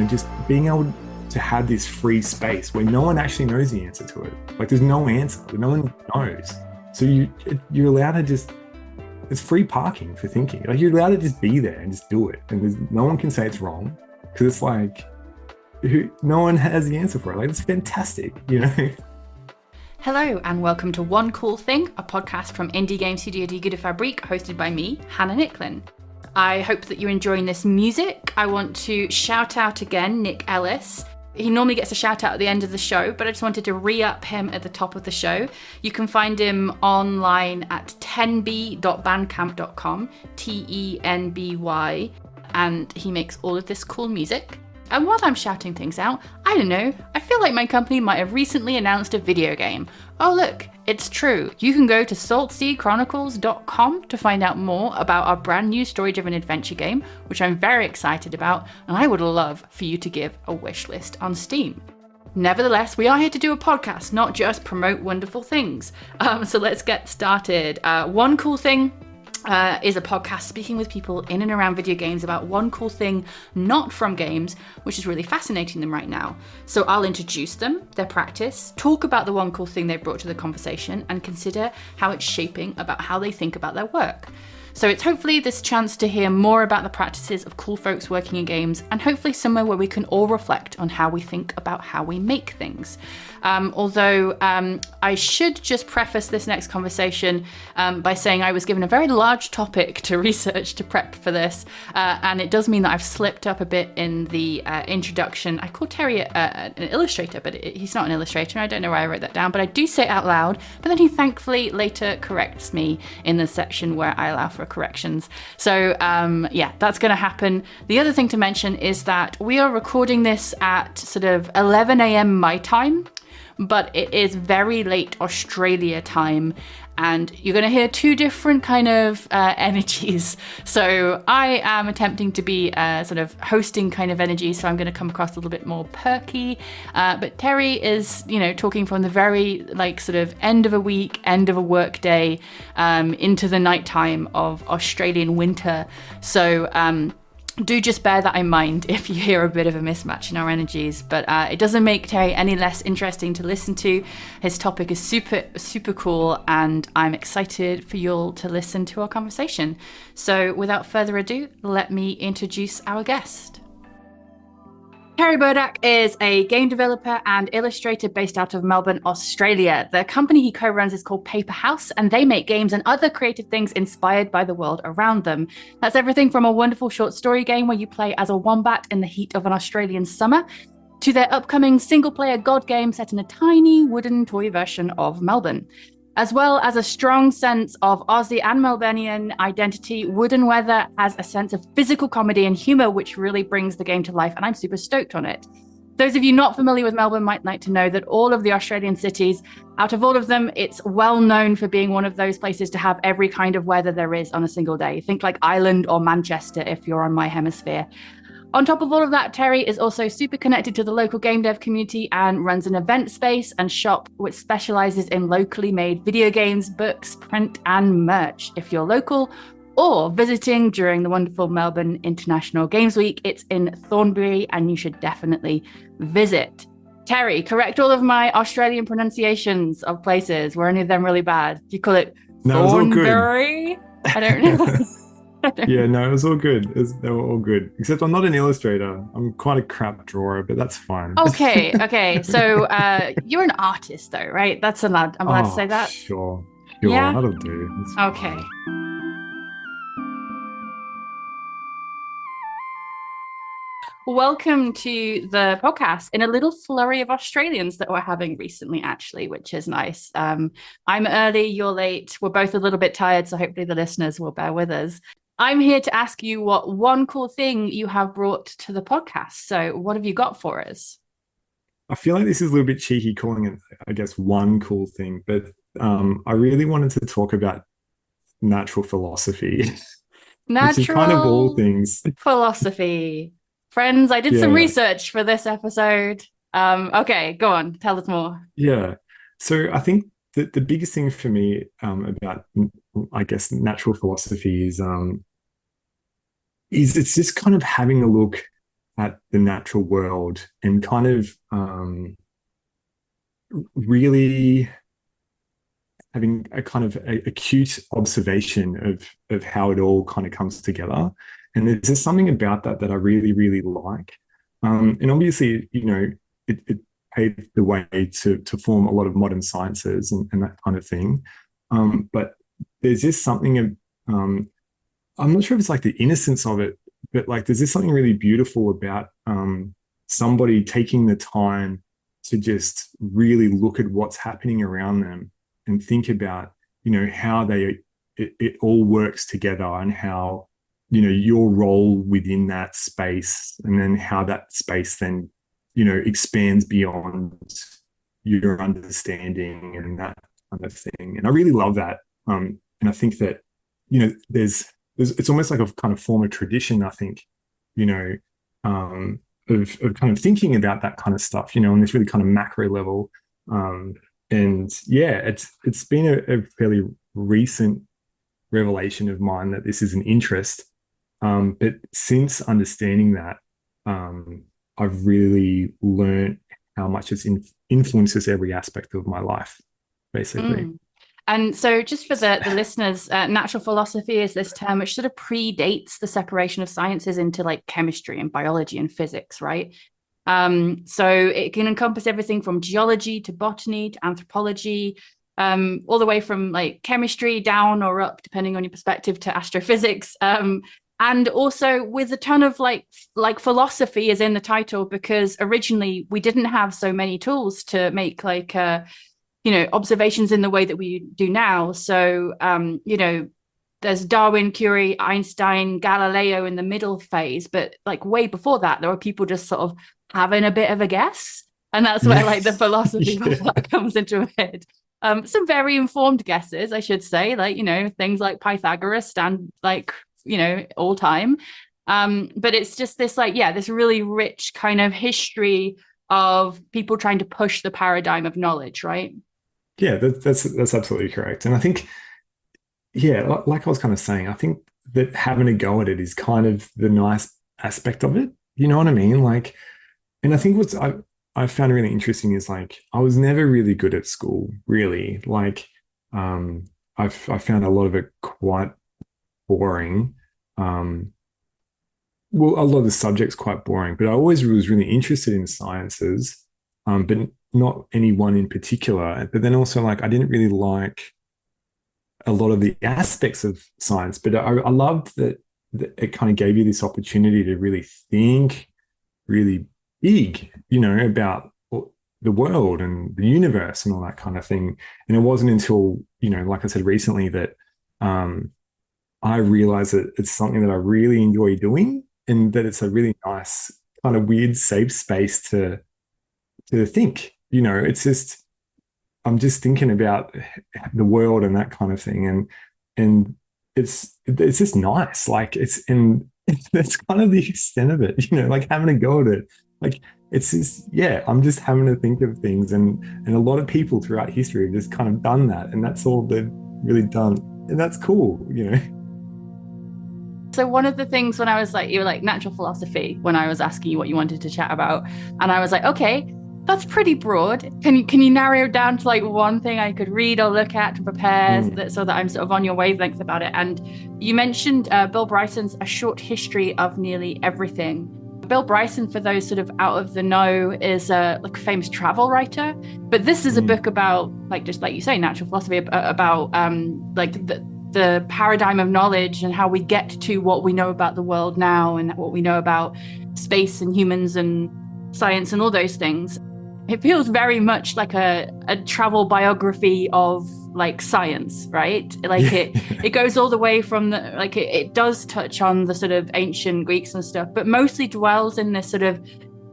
just being able to have this free space where no one actually knows the answer to it. Like there's no answer, no one knows. So you're allowed to just, it's free parking for thinking. Like you're allowed to just be there and just do it. And no one can say it's wrong because it's like, no one has the answer for it. Like it's fantastic, Hello and welcome to One Cool Thing, a podcast from indie game studio Die Gute Fabrik, hosted by me, Hannah Nicklin. I hope that you're enjoying this music. I want to shout out again Nick Ellis. He normally gets a shout out at the end of the show, but I just wanted to re-up him at the top of the show. You can find him online at tenby.bandcamp.com, Tenby, and he makes all of this cool music. And while I'm shouting things out, I don't know, I feel like my company might have recently announced a video game. Oh look, it's true. You can go to saltseachronicles.com to find out more about our brand new story-driven adventure game, which I'm very excited about, and I would love for you to give a wish list on Steam. Nevertheless, we are here to do a podcast, not just promote wonderful things. So let's get started. One Cool Thing is a podcast speaking with people in and around video games about one cool thing not from games, which is really fascinating them right now. So I'll introduce them, their practice, talk about the one cool thing they brought to the conversation, and consider how it's shaping about how they think about their work. So it's hopefully this chance to hear more about the practices of cool folks working in games, and hopefully somewhere where we can all reflect on how we think about how we make things. Although I should just preface this next conversation by saying I was given a very large topic to research to prep for this, and it does mean that I've slipped up a bit in the introduction. I called Terry an illustrator, but he's not an illustrator, and I don't know why I wrote that down, but I do say it out loud, but then he thankfully later corrects me in the section where I allow for corrections. So yeah, that's going to happen. The other thing to mention is that we are recording this at sort of 11 a.m. my time, but it is very late Australia time, and you're going to hear two different kind of energies. So I am attempting to be sort of hosting kind of energy, so I'm going to come across a little bit more perky, but Terry is, talking from the very sort of end of a week, end of a work day, into the nighttime of Australian winter. So do just bear that in mind if you hear a bit of a mismatch in our energies, but it doesn't make Terry any less interesting to listen to. His topic is super, super cool, and I'm excited for you all to listen to our conversation. So without further ado, let me introduce our guest. Terry Burdak is a game developer and illustrator based out of Melbourne, Australia. The company he co-runs is called Paper House, and they make games and other creative things inspired by the world around them. That's everything from a wonderful short story game where you play as a wombat in the heat of an Australian summer, to their upcoming single-player God game set in a tiny wooden toy version of Melbourne. As well as a strong sense of Aussie and Melburnian identity, Wooden Weather has a sense of physical comedy and humour which really brings the game to life, and I'm super stoked on it. Those of you not familiar with Melbourne might like to know that all of the Australian cities, out of all of them, it's well known for being one of those places to have every kind of weather there is on a single day. Think like Ireland or Manchester if you're on my hemisphere. On top of all of that, Terry is also super connected to the local game dev community and runs an event space and shop which specializes in locally made video games, books, print, and merch. If you're local or visiting during the wonderful Melbourne International Games Week, it's in Thornbury, and you should definitely visit. Terry, correct all of my Australian pronunciations of places. Were any of them really bad? Do you call it Thornbury? I don't know. Yeah, no, it was all good. They were all good. Except I'm not an illustrator. I'm quite a crap drawer, but that's fine. Okay. So you're an artist, though, right? That's allowed. I'm allowed to say that? Sure. Yeah? That'll do. Okay. Welcome to the podcast in a little flurry of Australians that we're having recently, actually, which is nice. I'm early, you're late. We're both a little bit tired, so hopefully the listeners will bear with us. I'm here to ask you what one cool thing you have brought to the podcast. So what have you got for us? I feel like this is a little bit cheeky calling it, I guess, one cool thing, but I really wanted to talk about natural philosophy. Which is kind of all things. Philosophy. Friends, I did some research for this episode. Okay, go on. Tell us more. Yeah. So I think that the biggest thing for me about, I guess, natural philosophy is it's just kind of having a look at the natural world and kind of really having a kind of acute observation of how it all kind of comes together. And there's just something about that that I really, really like. And obviously, it paved the way to form a lot of modern sciences and that kind of thing. But there's just something, I'm not sure if it's like the innocence of it, but like there's just something really beautiful about somebody taking the time to just really look at what's happening around them and think about, how it all works together and how, your role within that space, and then how that space then, expands beyond your understanding and that kind of thing. And I really love that. And I think that, there's it's almost like a kind of form of tradition, I think, of kind of thinking about that kind of stuff, on this really kind of macro level. And yeah, it's been a fairly recent revelation of mine that this is an interest. But since understanding that, I've really learned how much it influences every aspect of my life, basically. And so just for the listeners, natural philosophy is this term which sort of predates the separation of sciences into like chemistry and biology and physics, right? So it can encompass everything from geology to botany to anthropology, all the way from like chemistry down or up, depending on your perspective, to astrophysics. And also with a ton of like philosophy is in the title, because originally we didn't have so many tools to make like observations in the way that we do now. So there's Darwin, Curie, Einstein, Galileo in the middle phase, but like way before that there were people just sort of having a bit of a guess, and that's where like the philosophy comes into a head. Some very informed guesses, I should say, like things like Pythagoras stand like all time, but it's just this like this really rich kind of history of people trying to push the paradigm of knowledge, right? Yeah, that's absolutely correct. And I think, like I was kind of saying, I think that having a go at it is kind of the nice aspect of it. You know what I mean? Like, and I think what's I found really interesting is like I was never really good at school, really. Like, I found a lot of it quite boring. Well, a lot of the subjects quite boring, but I always was really interested in sciences, but not any one in particular. But then also, like, I didn't really like a lot of the aspects of science, but I loved that it kind of gave you this opportunity to really think really big, about the world and the universe and all that kind of thing. And it wasn't until, like I said recently, that I realized that it's something that I really enjoy doing, and that it's a really nice kind of weird safe space to think. It's just I'm just thinking about the world and that kind of thing, and it's just nice. Like that's kind of the extent of it. Like having a go at it. Like it's just I'm just having to think of things, and a lot of people throughout history have just kind of done that, and that's all they've really done, and that's cool. So one of the things when I was like, you were like natural philosophy, when I was asking you what you wanted to chat about, and I was like, okay, that's pretty broad. Can you narrow it down to like one thing I could read or look at to prepare so that I'm sort of on your wavelength about it? And you mentioned Bill Bryson's A Short History of Nearly Everything. Bill Bryson, for those sort of out of the know, is like a famous travel writer. But this is a book about, like, just like you say, natural philosophy, about like the paradigm of knowledge and how we get to what we know about the world now and what we know about space and humans and science and all those things. It feels very much like a travel biography of like science, right? Like it goes all the way from it does touch on the sort of ancient Greeks and stuff, but mostly dwells in this sort of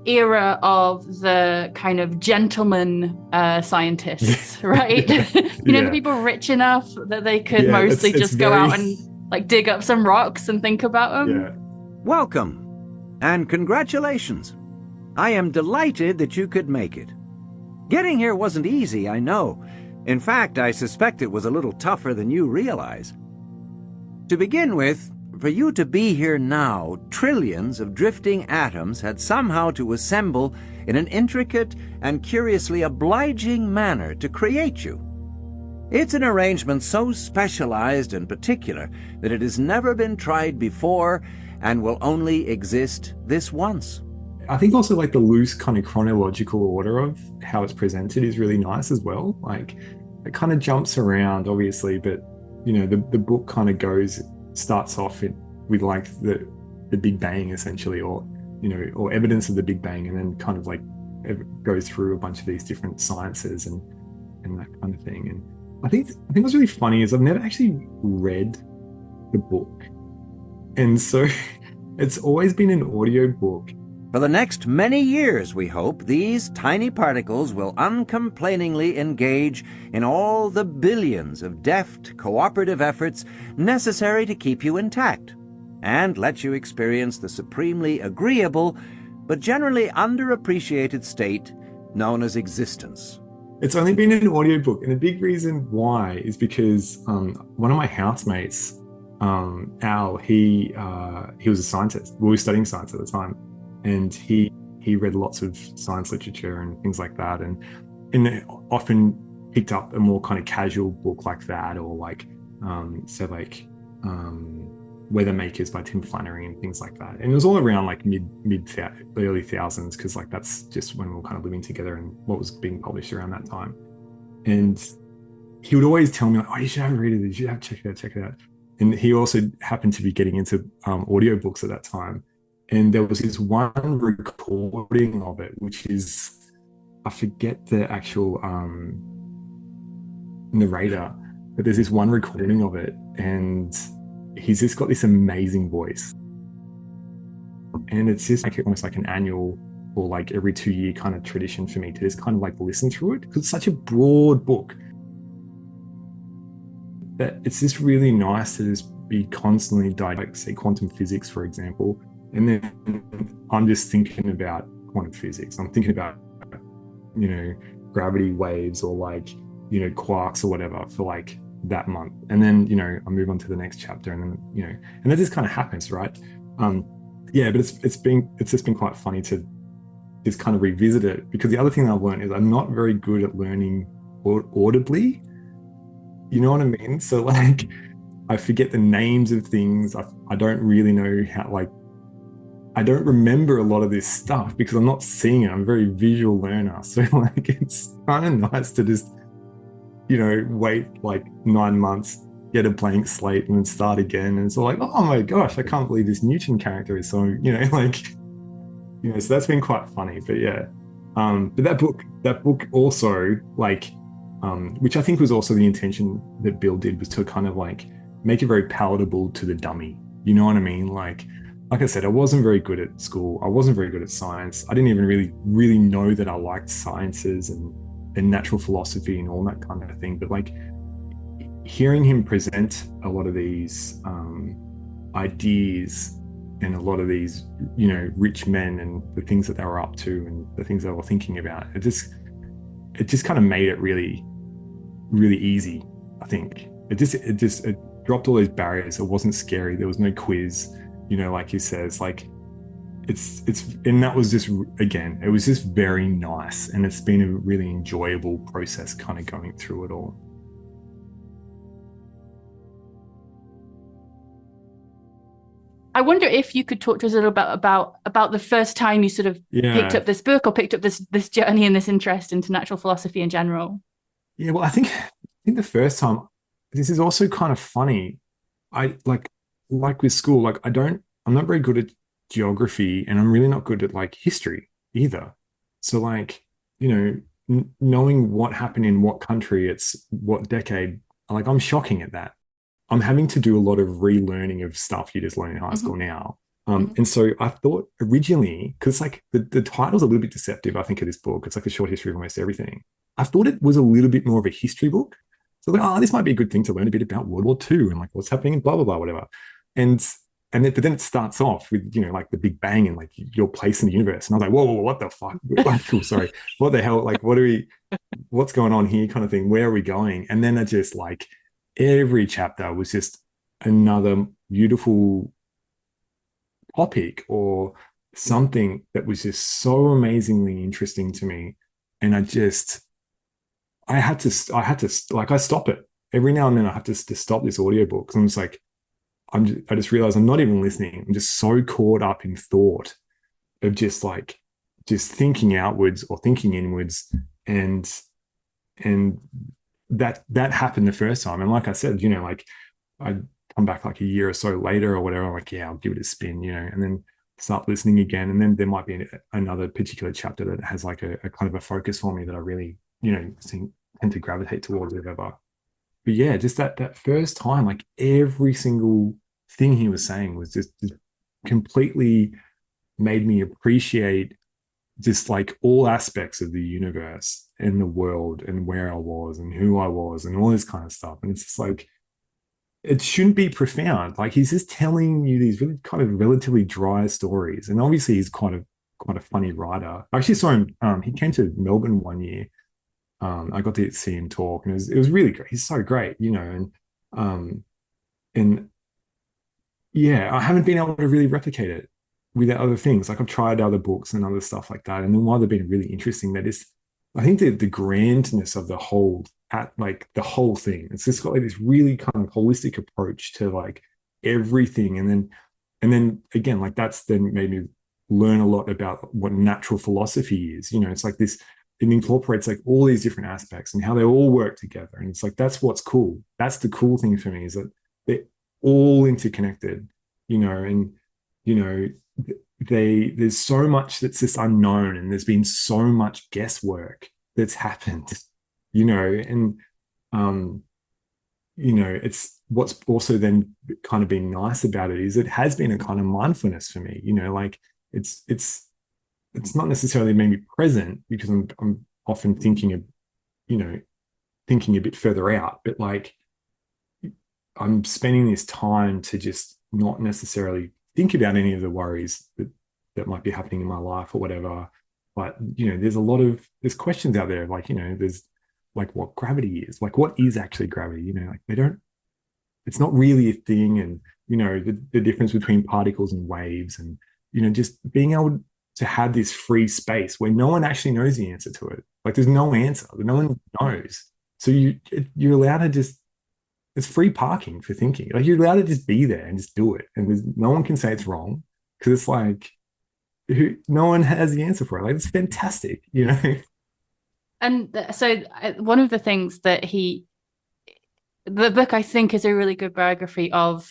era of the kind of gentleman scientists, right? The people rich enough that they could mostly just go out and like dig up some rocks and think about them. Welcome and congratulations. I am delighted that you could make it. Getting here wasn't easy, I know. In fact, I suspect it was a little tougher than you realize. To begin with, For you to be here now, trillions of drifting atoms had somehow to assemble in an intricate and curiously obliging manner to create you. It's an arrangement so specialized and particular that it has never been tried before and will only exist this once. I think also like the loose kind of chronological order of how it's presented is really nice as well. Like it kind of jumps around, obviously, but you know, the book kind of starts off with like the Big Bang essentially, or you know, or evidence of the Big Bang, and then kind of like it goes through a bunch of these different sciences and that kind of thing. And I think what's really funny is I've never actually read the book, and so it's always been an audio book. For the next many years, we hope, these tiny particles will uncomplainingly engage in all the billions of deft, cooperative efforts necessary to keep you intact and let you experience the supremely agreeable but generally underappreciated state known as existence. It's only been an audiobook, and a big reason why is because one of my housemates, Al, he was a scientist. We were studying science at the time. And he read lots of science literature and things like that, and often picked up a more kind of casual book like that, or like Weather Makers by Tim Flannery and things like that. And it was all around like early thousands, because like that's just when we were kind of living together and what was being published around that time. And he would always tell me like, "Oh, you should have a read of this. You should have check it out." And he also happened to be getting into audiobooks at that time. And there was this one recording of it, which is, I forget the actual narrator, but there's this one recording of it, and he's just got this amazing voice. And it's just like almost like an annual or like every 2-year kind of tradition for me to just kind of like listen through it, because it's such a broad book that it's just really nice to just be constantly like say quantum physics, for example. And then I'm just thinking about quantum physics. I'm thinking about, you know, gravity waves or like, you know, quarks or whatever for like that month. And then, you know, I move on to the next chapter, and then, you know, and that just kind of happens, right? Yeah, but it's just been quite funny to just kind of revisit it, because the other thing that I've learned is I'm not very good at learning audibly. You know what I mean? So like, I forget the names of things. I don't really know how, like, I don't remember a lot of this stuff because I'm not seeing it. I'm a very visual learner. So like, it's kind of nice to just, you know, wait like 9 months, get a blank slate and then start again. And it's all like, oh my gosh, I can't believe this Newton character is so, you know, like, you know, so that's been quite funny. But yeah, but that book also like, which I think was also the intention that Bill did, was to kind of like make it very palatable to the dummy. You know what I mean? Like I said, I wasn't very good at school. I wasn't very good at science. I didn't even really know that I liked sciences and natural philosophy and all that kind of thing. But like hearing him present a lot of these ideas and a lot of these, you know, rich men and the things that they were up to and the things they were thinking about, it just kind of made it really, really easy. I think it dropped all those barriers. It wasn't scary. There was no quiz. You know, like he says, like and that was just, again, it was just very nice. And it's been a really enjoyable process kind of going through it all. I wonder if you could talk to us a little bit about the first time you sort of picked up this book or picked up this journey and this interest into natural philosophy in general. Yeah, well, I think the first time, this is also kind of funny. I like with school, like I'm not very good at geography, and I'm really not good at like history either. So like, you know, knowing what happened in what country, it's what decade, like I'm shocking at that. I'm having to do a lot of relearning of stuff you just learn in high school now. And so I thought originally, because like the title's a little bit deceptive, I think, of this book. It's like a short history of almost everything. I thought it was a little bit more of a history book. So like, oh, this might be a good thing to learn a bit about World War II and like what's happening in blah, blah, blah, whatever. But then it starts off with, you know, like the Big Bang and like your place in the universe. And I was like, whoa, what the fuck? Oh, sorry. What the hell? Like, what's going on here kind of thing? Where are we going? And then it just like, every chapter was just another beautiful topic or something that was just so amazingly interesting to me. And I stop it every now and then. I have to stop this audiobook because I'm just like, I just realize I'm not even listening. I'm just so caught up in thought of just thinking outwards or thinking inwards. And that happened the first time. And like I said, like I come back like a year or so later or whatever. I'm like, yeah, I'll give it a spin, and then start listening again. And then there might be another particular chapter that has like a kind of a focus for me that I really, tend to gravitate towards or whatever. But yeah, just that first time, like every single thing he was saying was just completely made me appreciate just like all aspects of the universe and the world and where I was and who I was and all this kind of stuff. And it's just like, it shouldn't be profound. Like he's just telling you these really kind of relatively dry stories. And obviously he's quite a funny writer. I actually saw him, he came to Melbourne one year. I got to see him talk and it was really great. He's so great, and yeah, I haven't been able to really replicate it with other things. Like I've tried other books and other stuff like that. And then while they've been really interesting, that is, I think the grandness of the whole thing. It's just got like this really kind of holistic approach to like everything. And then again, like that's then made me learn a lot about what natural philosophy is. It's like this, it incorporates like all these different aspects and how they all work together. And it's like, that's what's cool. That's the cool thing for me, is that they're all interconnected, and, there's so much that's just unknown, and there's been so much guesswork that's happened, and it's what's also then kind of been nice about it is it has been a kind of mindfulness for me, like it's not necessarily maybe present because I'm often thinking of, thinking a bit further out, but like I'm spending this time to just not necessarily think about any of the worries that might be happening in my life or whatever. But, there's questions out there, like, there's like what gravity is, like what is actually gravity, like it's not really a thing. And, the difference between particles and waves and, just being able to have this free space where no one actually knows the answer to it. Like there's no answer, no one knows. So you're allowed to just, it's free parking for thinking. Like you're allowed to just be there and just do it. And there's no one can say it's wrong because it's like, no one has the answer for it. Like it's fantastic, And so one of the things that the book I think is a really good biography of,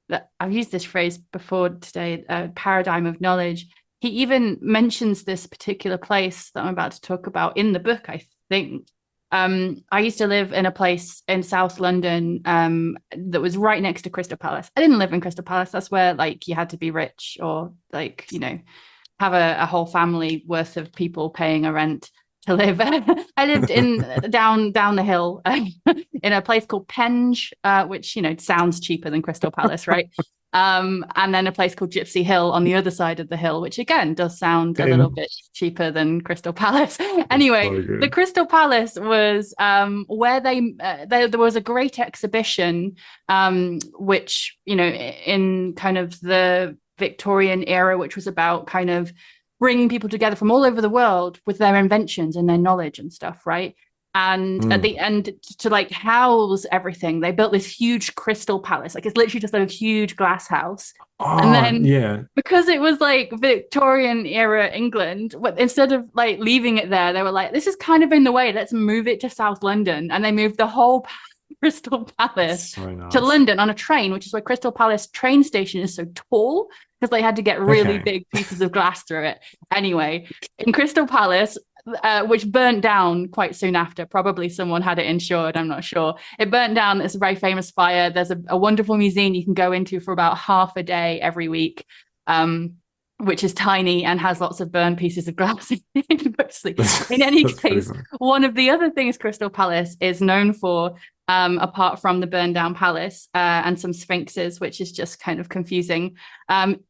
that I've used this phrase before today, paradigm of knowledge. He even mentions this particular place that I'm about to talk about in the book, I think. I used to live in a place in South London that was right next to Crystal Palace. I didn't live in Crystal Palace. That's where like you had to be rich or like, have a whole family worth of people paying a rent to live. I lived in down the hill in a place called Penge, which, sounds cheaper than Crystal Palace, right? And then a place called Gypsy Hill on the other side of the hill, which again does sound a little bit cheaper than Crystal Palace. Anyway, so the Crystal Palace was where there was a great exhibition, which, in kind of the Victorian era, which was about kind of bringing people together from all over the world with their inventions and their knowledge and stuff, right? And at the end, to like house everything, they built this huge crystal palace. Like it's literally just a huge glass house. And then because it was like Victorian era England, instead of like leaving it there, they were like, this is kind of in the way, let's move it to South London. And they moved the whole Crystal Palace to London on a train, which is why Crystal Palace train station is so tall, because they had to get really big pieces of glass through it. Anyway, in Crystal Palace, which burnt down quite soon after. Probably someone had it insured, I'm not sure. It burnt down. It's a very famous fire. There's a wonderful museum you can go into for about half a day every week, which is tiny and has lots of burned pieces of glass in it. In any case, one of the other things Crystal Palace is known for, apart from the burned down palace and some sphinxes, which is just kind of confusing,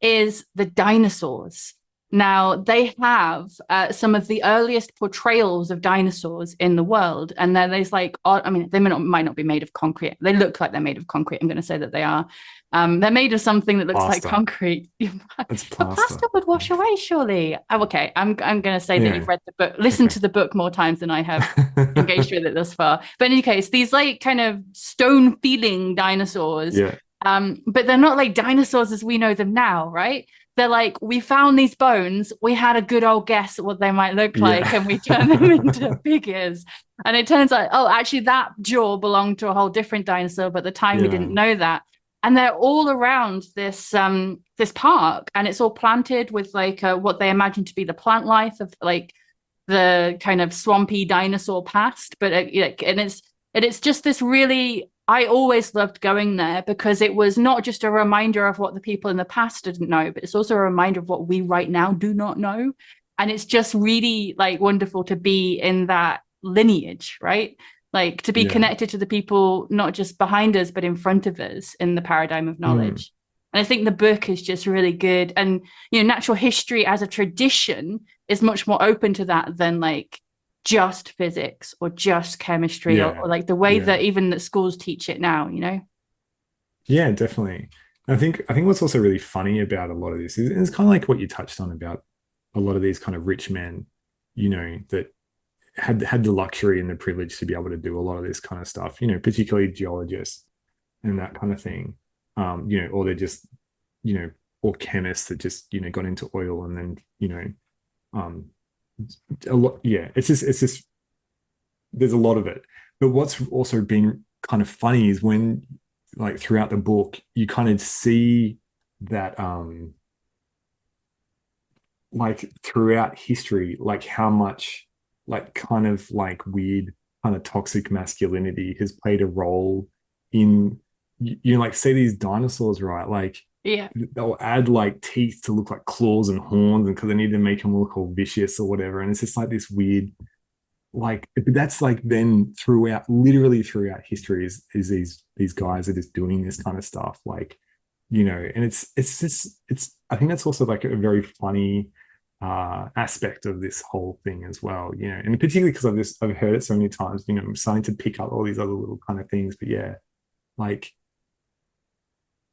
is the dinosaurs. Now, they have some of the earliest portrayals of dinosaurs in the world. And then there's like, I mean, they might not be made of concrete. They look like they're made of concrete. I'm going to say that they are. They're made of something that looks like Plaster. concrete. It's But plaster. plaster would wash away, surely. Oh, okay. I'm going to say that Yeah. you've read the book, listened Okay. to the book more times than I have engaged with it thus far. But in any case, these like kind of stone feeling dinosaurs. Yeah. But they're not like dinosaurs as we know them now, right? They're like, we found these bones, we had a good old guess at what they might look like, and we turned them into figures. And it turns out, oh, actually, that jaw belonged to a whole different dinosaur, but at the time we didn't know that. And they're all around this this park, and it's all planted with like what they imagine to be the plant life of like the kind of swampy dinosaur past. But it's just this really, I always loved going there because it was not just a reminder of what the people in the past didn't know, but it's also a reminder of what we right now do not know. And it's just really like wonderful to be in that lineage, right? Like to be connected to the people, not just behind us, but in front of us in the paradigm of knowledge. And I think the book is just really good. And, you know, natural history as a tradition is much more open to that than like just physics or just chemistry or like the way that even that schools teach it now, you know? Yeah, definitely. I think what's also really funny about a lot of this is it's kind of like what you touched on about a lot of these kind of rich men, you know, that had the luxury and the privilege to be able to do a lot of this kind of stuff, you know, particularly geologists and that kind of thing. You know, or they're just, you know, or chemists that just, you know, got into oil and then, you know, a lot, it's just there's a lot of it. But what's also been kind of funny is when like throughout the book you kind of see that like throughout history, like how much like kind of like weird kind of toxic masculinity has played a role in, you know, like say these dinosaurs, right? Like they'll add like teeth to look like claws and horns, and because they need to make them look all vicious or whatever. And it's just like this weird, like that's like then throughout, literally throughout history is these guys are just doing this kind of stuff, like, you know. And it's just I think that's also like a very funny aspect of this whole thing as well, you know. And particularly because I've heard it so many times, you know, I'm starting to pick up all these other little kind of things. But yeah, like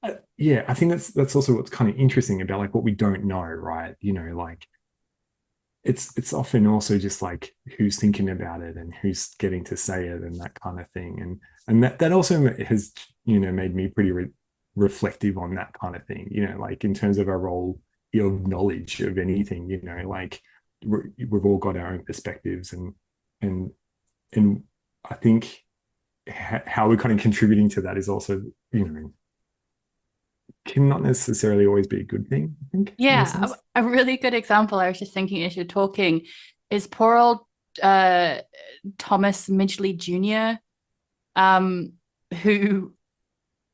I think that's also what's kind of interesting about like what we don't know, right? You know, like it's often also just like who's thinking about it and who's getting to say it and that kind of thing. And that also has, you know, made me pretty reflective on that kind of thing, you know, like in terms of our role of knowledge of anything, you know, like we've all got our own perspectives, and I think how we're kind of contributing to that is also, you know, can not necessarily always be a good thing, I think. Yeah, a really good example I was just thinking as you're talking is poor old Thomas Midgley Jr., who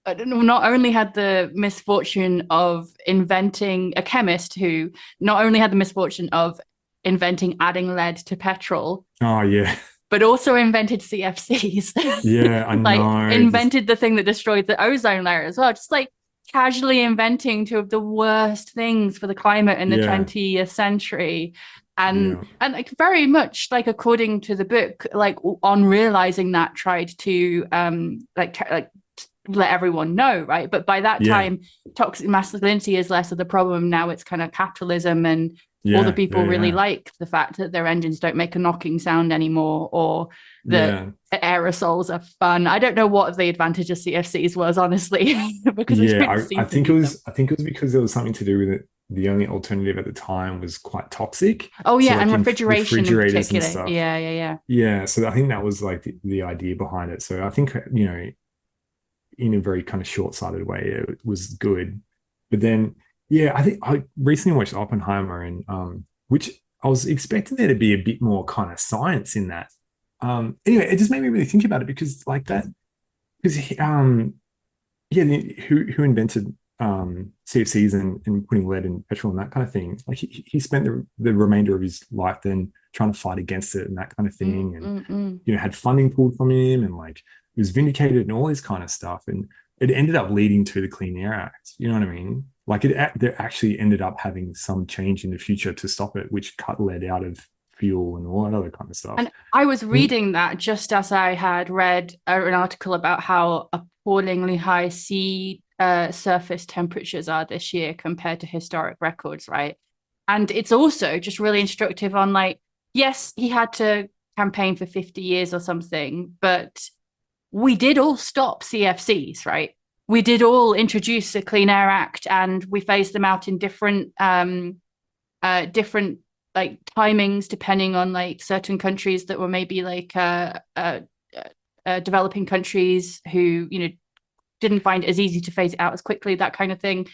I don't know, not only had the misfortune of inventing, a chemist who not only had the misfortune of inventing adding lead to petrol. Oh yeah. But also invented CFCs. Yeah, I like know. invented the thing that destroyed the ozone layer as well. Just like casually inventing two of the worst things for the climate in the 20th century. And like very much like according to the book, like on realizing that, tried to like let everyone know, right? But by that time, toxic masculinity is less of the problem. Now it's kind of capitalism, and all the people really like the fact that their engines don't make a knocking sound anymore, or the aerosols are fun. I don't know what the advantage of CFCs was, honestly, because I think it was because there was something to do with it. The only alternative at the time was quite toxic. Oh yeah, so like and refrigeration in particular. And stuff. Yeah. So I think that was like the idea behind it. So I think, you know, in a very kind of short-sighted way, it was good. But then, I think I recently watched Oppenheimer, and which I was expecting there to be a bit more kind of science in that. Anyway, it just made me really think about it, because like that, because who invented CFCs and putting lead in petrol and that kind of thing. Like he spent the remainder of his life then trying to fight against it and that kind of thing, and you know, had funding pulled from him, and like he was vindicated and all this kind of stuff, and it ended up leading to the Clean Air Act. You know what I mean? Like they actually ended up having some change in the future to stop it, which cut lead out of fuel and all that other kind of stuff. And I was reading that just as I had read an article about how appallingly high sea surface temperatures are this year compared to historic records, right? And it's also just really instructive on, like, yes, he had to campaign for 50 years or something, but we did all stop CFCs, right? We did all introduce the Clean Air Act, and we phased them out in different different like timings depending on like certain countries that were maybe like developing countries who, you know, didn't find it as easy to phase it out as quickly, that kind of thing.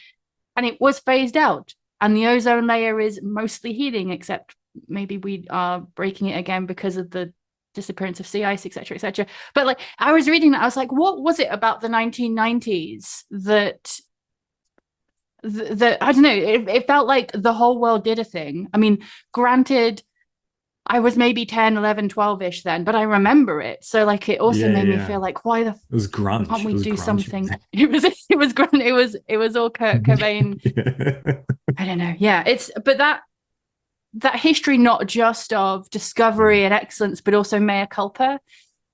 And it was phased out, and the ozone layer is mostly healing, except maybe we are breaking it again because of the disappearance of sea ice, etc., etc. But like, I was reading that, I was like, what was it about the 1990s that I don't know, it felt like the whole world did a thing. I mean, granted, I was maybe 10, 11, 12-ish then, but I remember it. So like, it also made me feel like, why the it was grunge. can't we do something? It was grunge. It was all Kurt Cobain. I don't know. Yeah, but that history, not just of discovery and excellence, but also mea culpa,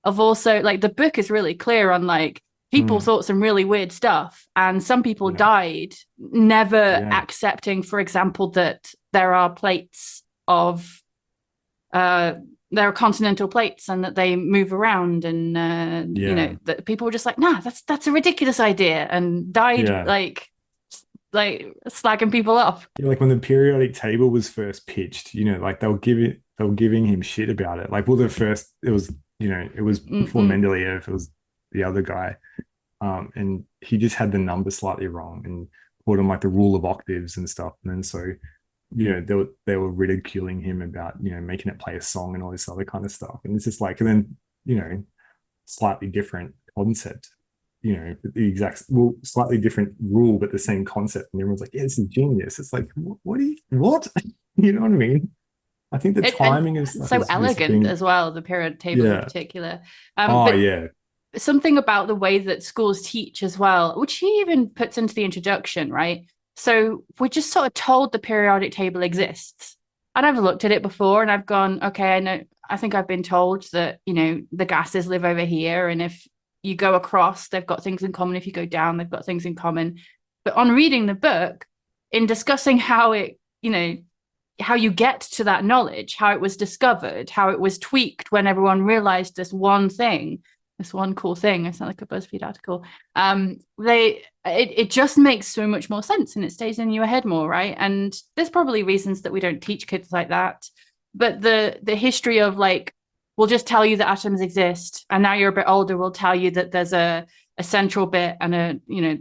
of also like, the book is really clear on like, people thought some really weird stuff, and some people died never accepting, for example, that there are plates of there are continental plates and that they move around, and you know, that people were just like, nah, that's a ridiculous idea, and died like slagging people off. Like when the periodic table was first pitched, you know, like they were giving him shit about it. Like, well, it was before Mendeleev, it was the other guy, and he just had the number slightly wrong and called him like the rule of octaves and stuff. And then so, you know, they were ridiculing him about, you know, making it play a song and all this other kind of stuff. And it's just like, and then, you know, slightly different concept, you know, slightly different rule, but the same concept. And everyone's like, yeah, this is genius. It's like, what? You know what I mean? I think the timing is so elegant as well, the periodic table in particular. Something about the way that schools teach as well, which he even puts into the introduction, right? So we're just sort of told the periodic table exists. And I've looked at it before and I've gone, okay, I think I've been told that, you know, the gases live over here. And if you go across, they've got things in common. If you go down, they've got things in common. But on reading the book, in discussing how it, you know, how you get to that knowledge, how it was discovered, how it was tweaked when everyone realized this one cool thing. I sound like a BuzzFeed article. It just makes so much more sense, and it stays in your head more, right? And there's probably reasons that we don't teach kids like that. But the history of like, we'll just tell you that atoms exist, and now you're a bit older, we'll tell you that there's a central bit and a, you know,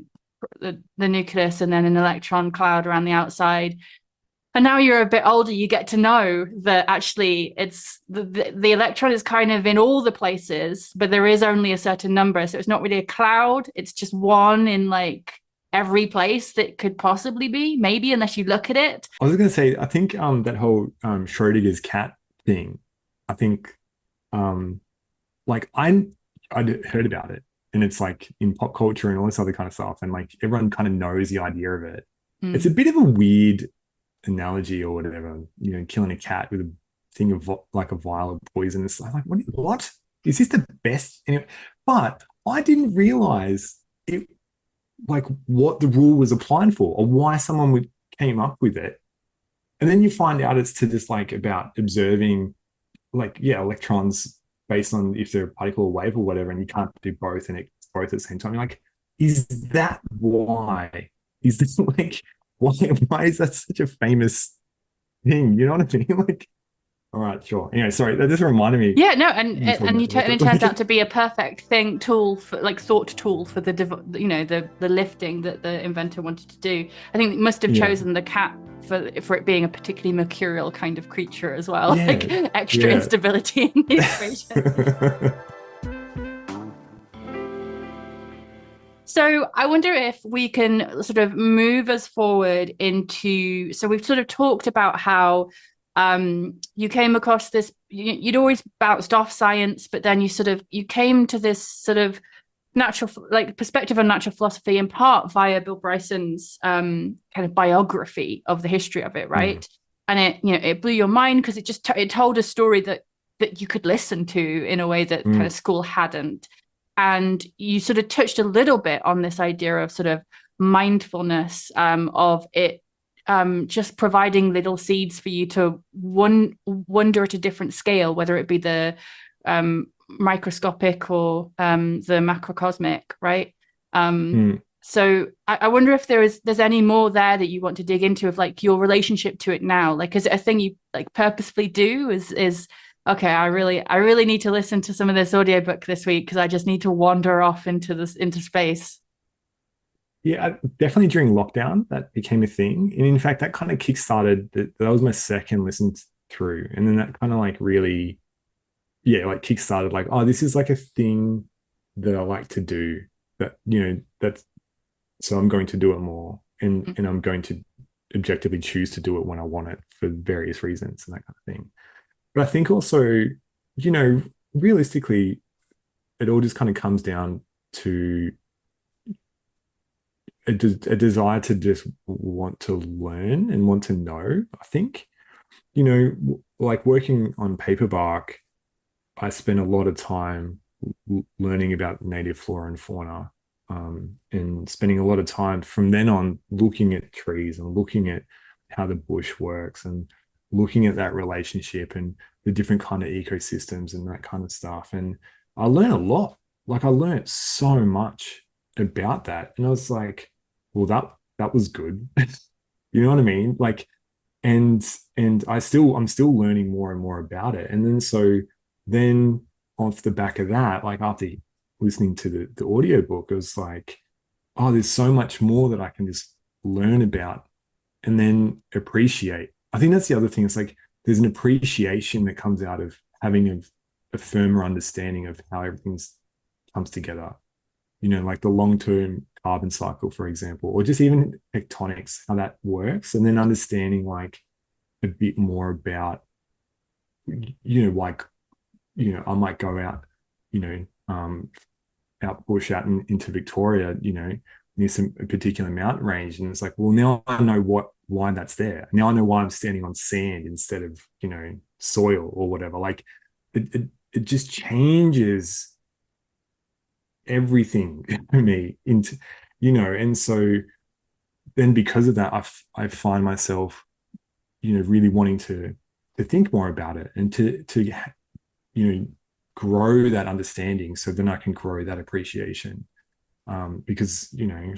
the nucleus, and then an electron cloud around the outside. And now you're a bit older, you get to know that actually it's the electron is kind of in all the places, but there is only a certain number. So it's not really a cloud. It's just one in like every place that could possibly be, maybe, unless you look at it. I was going to say, I think that whole Schrodinger's cat thing, I think like I'd heard about it, and it's like in pop culture and all this other kind of stuff. And like everyone kind of knows the idea of it. It's a bit of a weird analogy or whatever, you know, killing a cat with a thing of like a vial of poison. It's like, what is this the best? Anyway, but I didn't realize it, like what the rule was applying for, or why someone came up with it. And then you find out it's to just like about observing, like, electrons based on if they're a particle or wave or whatever, and you can't do both, and it's both at the same time. You're like, is that why? Is this like, why is that such a famous thing? You know what I mean? Like, all right, sure. Anyway, sorry, that just reminded me. Yeah, no, and it turns out to be a perfect thought tool for the, you know, the lifting that the inventor wanted to do. I think it must have chosen the cat for it being a particularly mercurial kind of creature as well, like extra instability in the equation. So I wonder if we can sort of move us forward into, so we've sort of talked about how you came across this, you'd always bounced off science, but then you came to this sort of perspective on natural philosophy, in part via Bill Bryson's kind of biography of the history of it, right? And it blew your mind because it told a story that you could listen to in a way that kind of school hadn't. And you sort of touched a little bit on this idea of sort of mindfulness, of it just providing little seeds for you to wonder at a different scale, whether it be the microscopic or the macrocosmic, right? So I wonder if there's any more there that you want to dig into of like your relationship to it now. Like, is it a thing you like purposefully do? Is okay, I really need to listen to some of this audiobook this week because I just need to wander off into space. Yeah, definitely during lockdown that became a thing. And in fact, that kind of kickstarted that was my second listen through. And then that kind of like really, yeah, like kickstarted like, oh, this is like a thing that I like to do, that, that's, so I'm going to do it more, and I'm going to objectively choose to do it when I want it for various reasons and that kind of thing. But I think also, realistically, it all just kind of comes down to a desire to just want to learn and want to know. I think, like working on Paperbark, I spent a lot of time learning about native flora and fauna, and spending a lot of time from then on looking at trees and looking at how the bush works and looking at that relationship and the different kind of ecosystems and that kind of stuff. And I learned a lot. Like I learned so much about that. And I was like, well, that was good. You know what I mean? Like, and I'm still learning more and more about it. And then off the back of that, like after listening to the audiobook, it was like, oh, there's so much more that I can just learn about and then appreciate. I think that's the other thing. It's like there's an appreciation that comes out of having a firmer understanding of how everything comes together. Like the long-term carbon cycle, for example, or just even tectonics, how that works, and then understanding like a bit more about, like, I might go out, out bush out into Victoria, near a particular mountain range, and it's like, well, now I know why that's there. Now I know why I'm standing on sand instead of soil or whatever. Like it just changes everything for me into, and so then because of that, I find myself really wanting to think more about it and to grow that understanding, so then I can grow that appreciation, because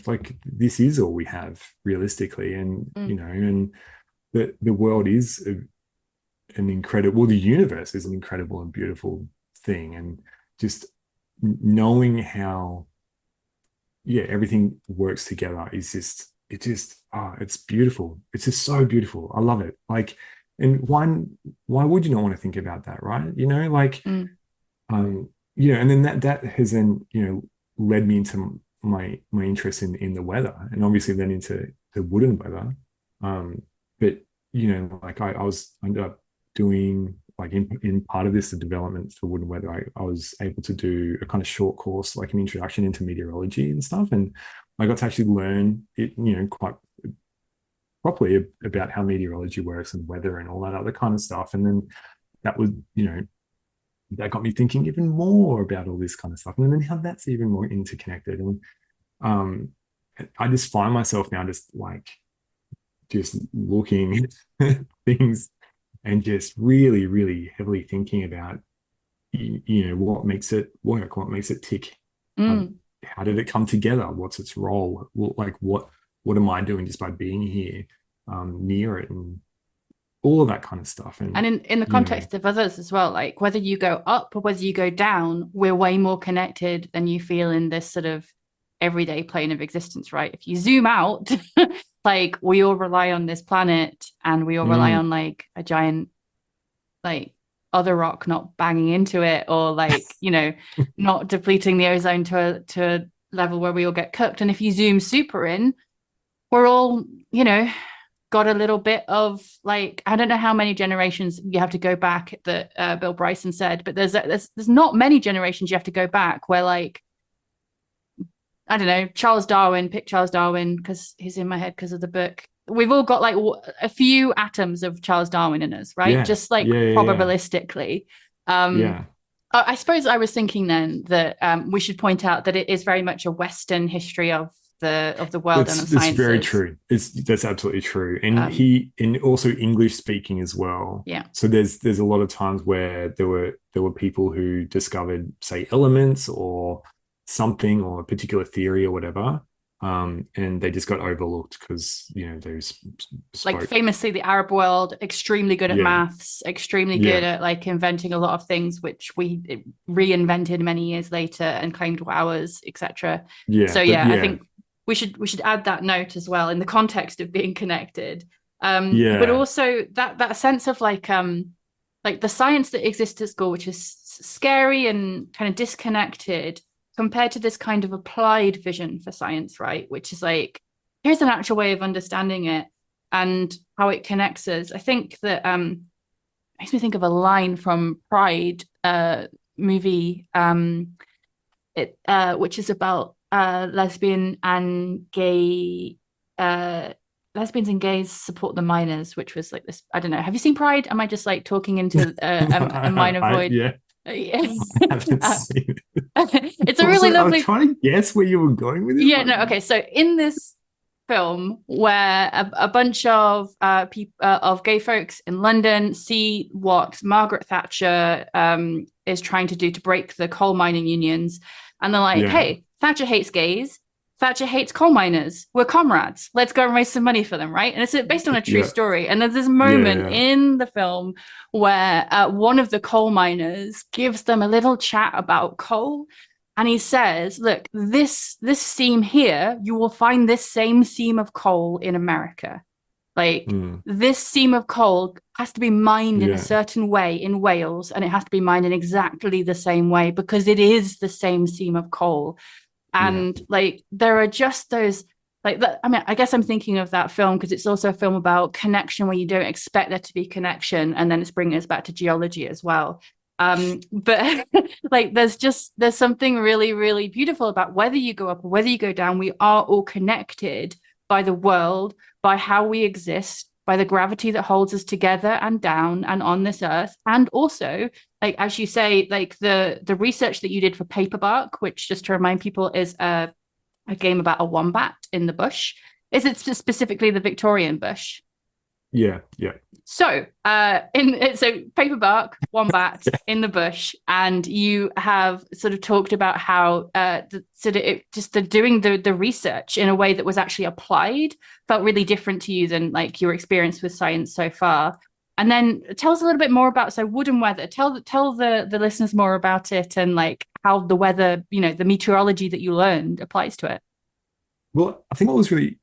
like this is all we have realistically, and and the world is an incredible, well, the universe is an incredible and beautiful thing, and just knowing how everything works together is just it's beautiful. It's just so beautiful. I love it. Like, and why would you not want to think about that, right? Like and then that has then led me into my interest in the weather, and obviously then into the wooden weather, but like I ended up doing, like, in part of this, the development for wooden weather, I was able to do a kind of short course, like an introduction into meteorology and stuff, and I got to actually learn it quite properly about how meteorology works and weather and all that other kind of stuff. And then that was that got me thinking even more about all this kind of stuff, and then how that's even more interconnected. And I just find myself now just looking at things and just really, really heavily thinking about what makes it work, what makes it tick, how did it come together, what's its role, like what am I doing just by being here near it, and all of that kind of stuff. And in the context of others as well, like whether you go up or whether you go down, we're way more connected than you feel in this sort of everyday plane of existence, right? If you zoom out, like we all rely on this planet, and we all rely on like a giant like other rock not banging into it, or like not depleting the ozone to a level where we all get cooked. And if you zoom super in, we're all got a little bit of, like, I don't know how many generations you have to go back that Bill Bryson said, but there's not many generations you have to go back where like I don't know, Charles Darwin, pick Charles Darwin because he's in my head because of the book. We've all got like a few atoms of Charles Darwin in us, right? Yeah, Just like yeah, yeah, yeah, probabilistically. Um, yeah. I suppose I was thinking then that we should point out that it is very much a Western history of the world and of It's very sciences. true. That's absolutely true. And Um, and also English speaking as well. yeah, So there's a lot of times where there were people who discovered, say, elements or something or a particular theory or whatever. And they just got overlooked because they like spoke. famously, the Arab world extremely good at Yeah, maths, extremely good yeah, at like inventing a lot of things which we reinvented many years later and claimed were ours, etc. yeah. So But yeah, I yeah, think we should add that note as well in the context of being connected. But yeah, also that sense of like the science that exists at school, which is scary and kind of disconnected compared to this kind of applied vision for science, right? Which is like, here's an actual way of understanding it and how it connects us. I think that makes me think of a line from Pride movie, which is about uh, lesbians and gays support the miners, which was like this. I don't know. Have you seen Pride? Am I just like talking into a minor void? yeah. Yeah. I haven't seen it. It's a really Also, I was lovely. trying to guess where you were going with it. Yeah, But no, okay. So in this film, where a bunch of people of gay folks in London see what Margaret Thatcher is trying to do to break the coal mining unions, and they're like, yeah, "Hey, Thatcher hates gays. Thatcher hates coal miners. We're comrades. Let's go and raise some money for them, right?" And it's based on a true yeah, story. And there's this yeah, moment yeah. in the film where one of the coal miners gives them a little chat about coal, and he says, look, this seam here, you will find this same seam of coal in America. Like Mm, this seam of coal has to be mined in a yeah, certain way in Wales, and it has to be mined in exactly the same way because it is the same seam of coal. yeah, And like there are just those like that. I mean, I guess I'm thinking of that film because it's also a film about connection where you don't expect there to be connection, and then it's bringing us back to geology as well. But like there's something really really beautiful about whether you go up or whether you go down, we are all connected by the world, by how we exist, by the gravity that holds us together and down and on this earth. And also, like as you say, like the research that you did for Paperbark, which just to remind people is a game about a wombat in the bush. Is it specifically the Victorian bush? yeah, yeah. So, Paperbark, wombat in the bush, and you have sort of talked about how doing the research in a way that was actually applied felt really different to you than like your experience with science so far. And then tell us a little bit more about wood and weather. Tell the listeners more about it and like how the weather, the meteorology that you learned applies to it. Well, I think what was really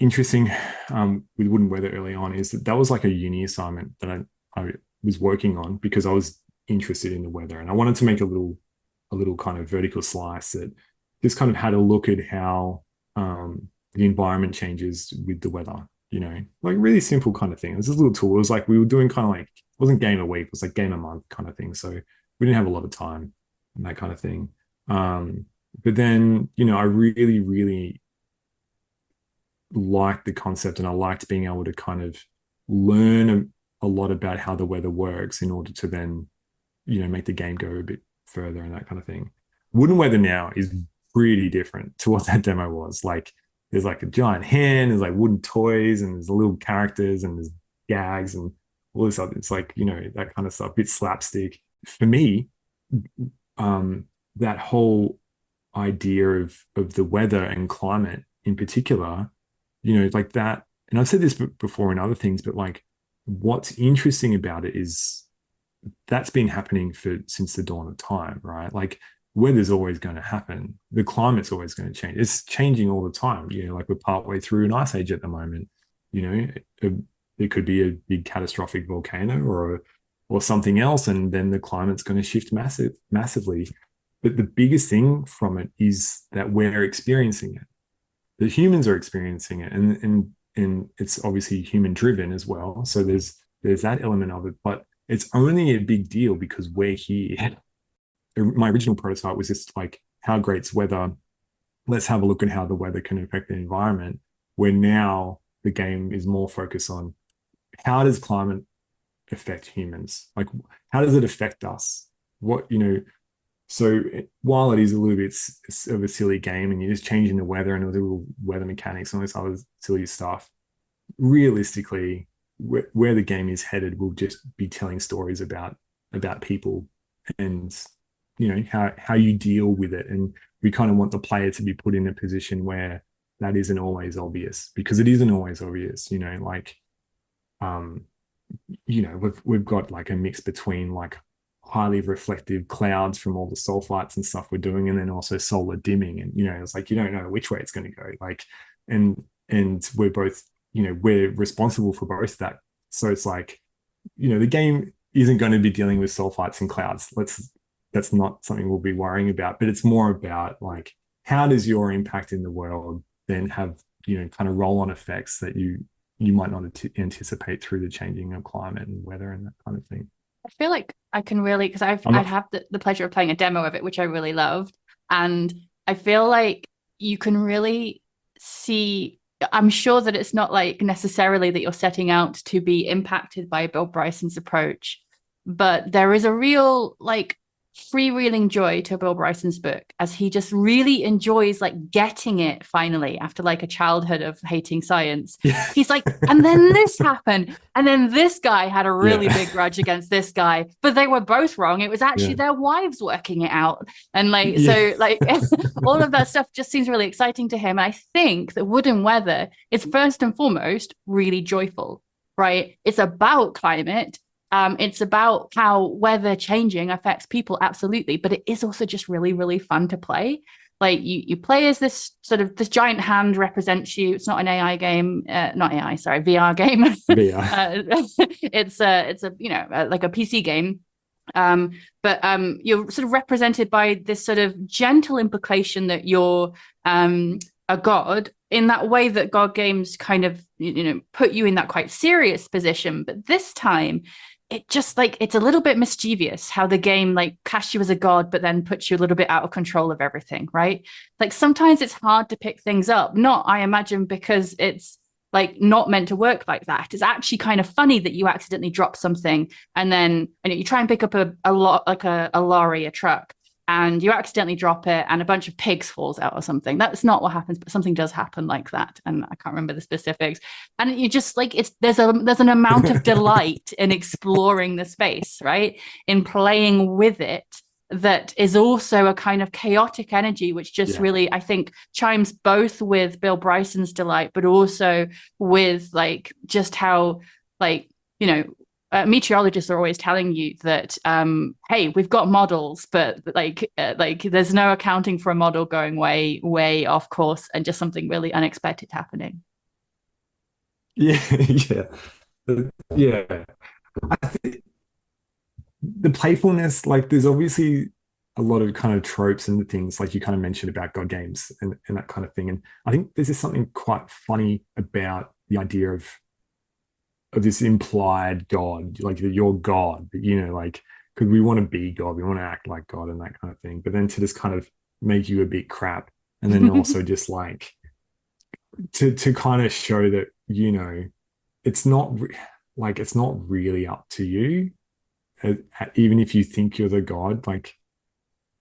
interesting with Wood and Weather early on is that was like a uni assignment that I was working on because I was interested in the weather and I wanted to make a little kind of vertical slice that just kind of had a look at how the environment changes with the weather. Like really simple kind of thing. It was this little tool. It was like we were doing kind of like, it wasn't game a week, it was like game a month kind of thing. So we didn't have a lot of time and that kind of thing. But then, I really, really liked the concept and I liked being able to kind of learn a lot about how the weather works in order to then, make the game go a bit further and that kind of thing. Wooden Weather now is pretty different to what that demo was. Like there's like a giant hand, there's like wooden toys and there's little characters and there's gags and all this other. It's like, that kind of stuff, a bit slapstick. For me, that whole idea of the weather and climate in particular, like that. And I've said this before in other things, but like what's interesting about it is that's been happening since the dawn of time, right? Like weather's always going to happen. The climate's always going to change. It's changing all the time. Like we're partway through an ice age at the moment. It could be a big catastrophic volcano or something else, and then the climate's going to shift massively. But the biggest thing from it is that we're experiencing it. The humans are experiencing it, and it's obviously human driven as well. So there's that element of it, but it's only a big deal because we're here. My original prototype was just like, how great's weather let's have a look at how the weather can affect the environment, where now the game is more focused on how does climate affect humans? Like, how does it affect us? What, so while it is a little bit of a silly game and you're just changing the weather and the little weather mechanics and all this other silly stuff, realistically, where the game is headed will just be telling stories about people and how you deal with it. And we kind of want the player to be put in a position where that isn't always obvious, because it isn't always obvious. We've got like a mix between like highly reflective clouds from all the sulfites and stuff we're doing, and then also solar dimming, and it's like you don't know which way it's going to go, like, and we're both, we're responsible for both that. So it's like, the game isn't going to be dealing with sulfites and clouds. That's not something we'll be worrying about, but it's more about like, how does your impact in the world then have, kind of roll-on effects that you might not anticipate through the changing of climate and weather and that kind of thing. I feel like I can really, because I'd have the pleasure of playing a demo of it, which I really loved. And I feel like you can really see, I'm sure that it's not like necessarily that you're setting out to be impacted by Bill Bryson's approach, but there is a real like freewheeling joy to Bill Bryson's book, as he just really enjoys like getting it finally after like a childhood of hating science. Yeah. He's like, and then this happened, and then this guy had a really big grudge against this guy, but they were both wrong. It was actually their wives working it out, and like so like all of that stuff just seems really exciting to him. I think that Wood and Weather is first and foremost really joyful, right? It's about climate. It's about how weather changing affects people, absolutely, but it is also just really, really fun to play. Like you play as this giant hand represents you. It's not an AI game, not AI, sorry, VR game. VR. It's a like a PC game. But you're sort of represented by this sort of gentle implication that you're a god, in that way that God games kind of put you in that quite serious position. But this time, it just like, it's a little bit mischievous how the game like casts you as a god, but then puts you a little bit out of control of everything, right? Like sometimes it's hard to pick things up, not, I imagine, because it's like not meant to work like that. It's actually kind of funny that you accidentally drop something and then you try and pick up a lorry, a truck, and you accidentally drop it and a bunch of pigs falls out or something. That's not what happens, but something does happen like that. And I can't remember the specifics. And you just like, there's an amount of delight in exploring the space, right? In playing with it, that is also a kind of chaotic energy, which just really, I think, chimes both with Bill Bryson's delight, but also with like just how like, meteorologists are always telling you that, hey, we've got models, but like there's no accounting for a model going way off course and just something really unexpected happening. Yeah. I think the playfulness, like there's obviously a lot of kind of tropes and things like you kind of mentioned about God games and that kind of thing. And I think there's just something quite funny about the idea of this implied God, like you're God, but like, because we want to be God, we want to act like God and that kind of thing. But then to just kind of make you a bit crap, and then also just like to kind of show that it's not it's not really up to you, even if you think you're the God, like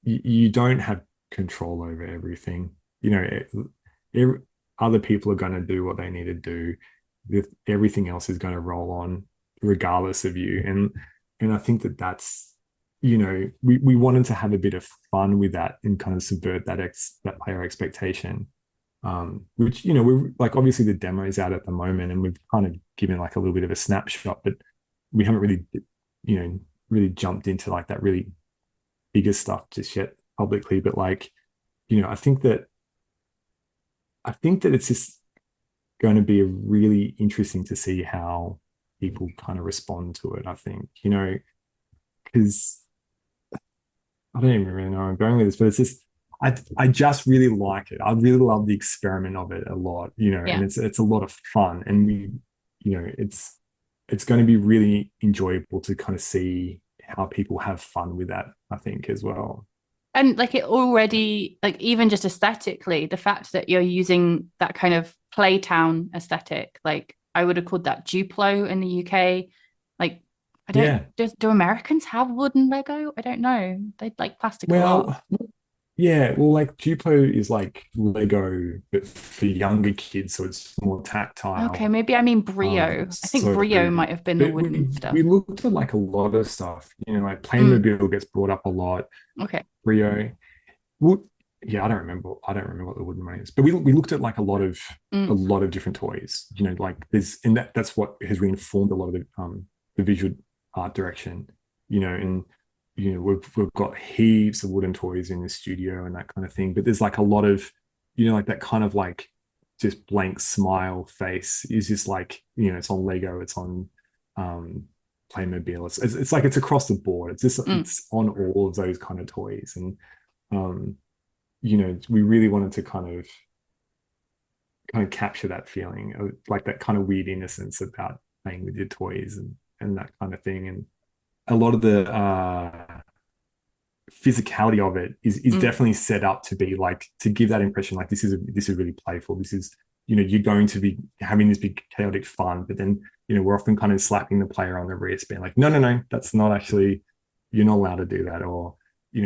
you don't have control over everything. Other people are going to do what they need to do. Everything else is going to roll on regardless of you, and I think that's we wanted to have a bit of fun with that and kind of subvert that player expectation, which we're like, obviously the demo is out at the moment and we've kind of given like a little bit of a snapshot, but we haven't really really jumped into like that really bigger stuff just yet publicly. But like I think that it's just going to be really interesting to see how people kind of respond to it. I think, because I don't even really know where I'm going with this, but it's just, I just really like it. I really love the experiment of it a lot, and it's a lot of fun. And we, it's going to be really enjoyable to kind of see how people have fun with that, I think, as well. And like it already, like even just aesthetically, the fact that you're using that kind of Playtown aesthetic, like I would have called that Duplo in the UK. Like, I don't, Yeah. do Americans have wooden Lego? I don't know. They like plastic a lot. Well, yeah, well, like Duplo is like Lego, but for younger kids, so it's more Okay, tactile. maybe I mean Brio. I think So, Brio might have been the but wooden stuff. we looked at like a lot of stuff, like Mm, Playmobil gets brought up a lot. okay. Brio, wood, yeah, I don't remember. I don't remember what the wooden one is, but we looked at like a Mm, lot of different toys. Like there's and that's what has reinformed a lot of the visual art direction. And we've got heaps of wooden toys in the studio and that kind of thing. But there's like a lot of like that kind of like just blank smile face is just like it's on Lego, it's on Playmobil. It's like it's across the board. mm, It's on all of those kind of toys and. Um, we really wanted to kind of capture that feeling of like that kind of weird innocence about playing with your toys and that kind of thing. And a lot of the physicality of it is mm, definitely set up to be like to give that impression like this is really playful. This is you're going to be having this big chaotic fun, but then we're often kind of slapping the player on the wrist, being like, no, that's not actually you're not allowed to do that, or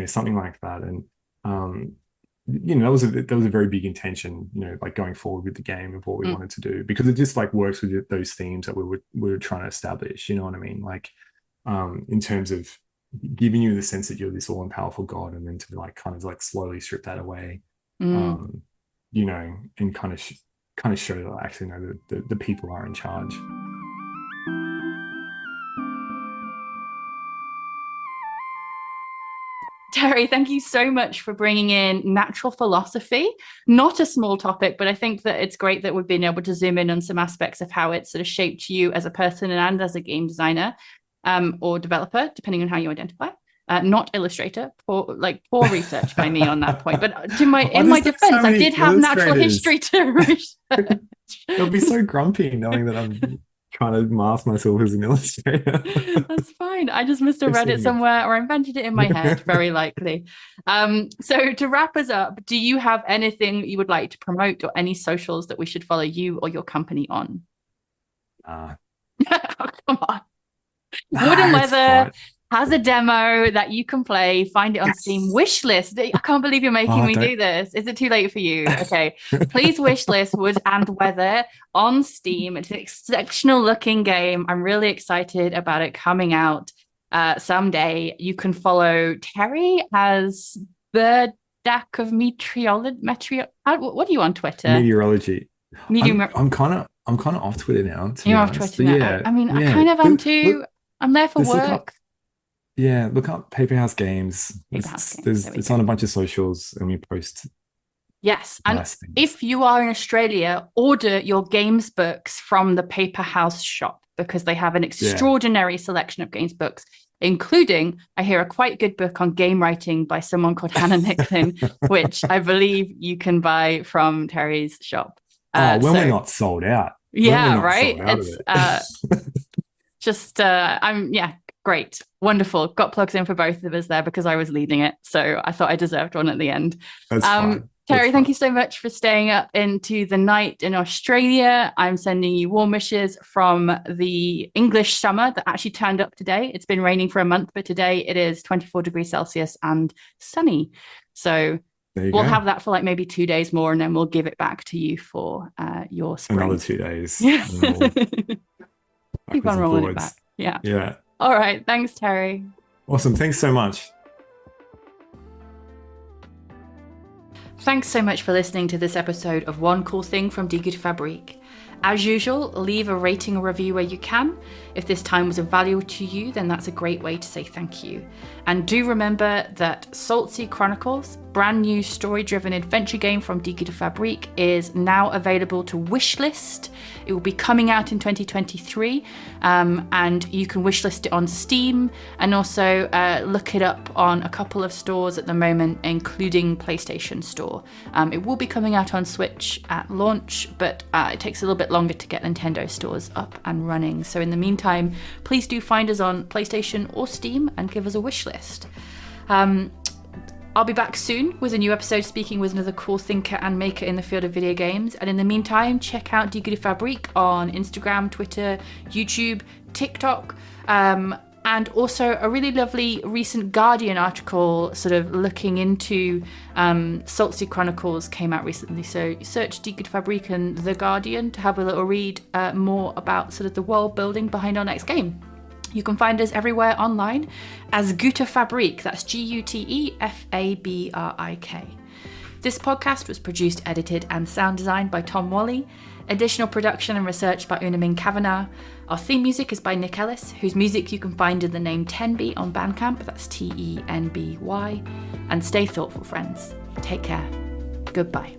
something like that. And that was a very big intention, like going forward with the game of what we mm. wanted to do, because it just like works with those themes that we were trying to establish. You know what I mean? Like, in terms of giving you the sense that you're this all powerful God, and then to like kind of like slowly strip that away, Mm. and kind of show that actually no, the people are in charge. Terry, thank you so much for bringing in natural philosophy. Not a small topic, but I think that it's great that we've been able to zoom in on some aspects of how it sort of shaped you as a person and as a game designer, or developer, depending on how you identify. Not illustrator, poor research by me on that point. But in my defense, I did have natural history to research. They'll be so grumpy knowing that I'm trying to mask myself as an illustrator. That's fine. I just must have read it somewhere or invented it in my head, very likely. So to wrap us up, do you have anything you would like to promote or any socials that we should follow you or your company on? Oh, come on. Wooden it's Weather fine. has a demo that you can play. Find it on Steam. Wish list. I can't believe you're making me do this. Is it too late for you? Okay. Please wish list Wood and Weather on Steam. It's an exceptional looking game. I'm really excited about it coming out someday. You can follow Terry as Burdak of Meteorology. What are you on Twitter? Meteorology. Medium. I'm kind of off Twitter now. You're off Twitter now. Yeah, I mean, yeah. I kind of am too. I'm there for work. Look up Paper House Games. It's on a bunch of socials, and we post. Yes, and nice things. if you are in Australia, order your games books from the Paper House shop because they have an extraordinary selection of games books, including, I hear, a quite good book on game writing by someone called Hannah Nicklin, which I believe you can buy from Terry's shop. We're not sold out. Yeah, right. Great. Wonderful. Got plugs in for both of us there because I was leading it. So I thought I deserved one at the end. That's fine. Terry, thank you so much for staying up into the night in Australia. I'm sending you warm wishes from the English summer that actually turned up today. It's been raining for a month, but today it is 24 degrees Celsius and sunny. So we'll have that for like maybe 2 days more, and then we'll give it back to you for your spring. Another 2 days. Yeah. Keep on rolling it back. Yeah. Yeah. All right. Thanks, Terry. Awesome. Thanks so much. Thanks so much for listening to this episode of One Cool Thing from Die Gute Fabrik. As usual, leave a rating or review where you can. If this time was of value to you, then that's a great way to say thank you. And do remember that Saltsea Chronicles, brand new story-driven adventure game from Die Gute Fabrik, is now available to wishlist. It will be coming out in 2023, and you can wishlist it on Steam and also look it up on a couple of stores at the moment, including PlayStation Store. It will be coming out on Switch at launch, but it takes a little bit longer to get Nintendo stores up and running. So in the meantime, please do find us on PlayStation or Steam and give us a wish list. I'll be back soon with a new episode speaking with another cool thinker and maker in the field of video games. And in the meantime, check out Die Gute Fabrik on Instagram, Twitter, YouTube, TikTok, and also a really lovely recent Guardian article sort of looking into Salt Sea Chronicles came out recently. So search Die Gute Fabrik and The Guardian to have a little read more about sort of the world building behind our next game. You can find us everywhere online as Gute Fabrik, that's GUTEFABRIK. This podcast was produced, edited, and sound designed by Tom Wally. Additional production and research by Una Ming Kavanagh. Our theme music is by Nick Ellis, whose music you can find in the name Tenby on Bandcamp, that's TENBY. And stay thoughtful, friends. Take care. Goodbye.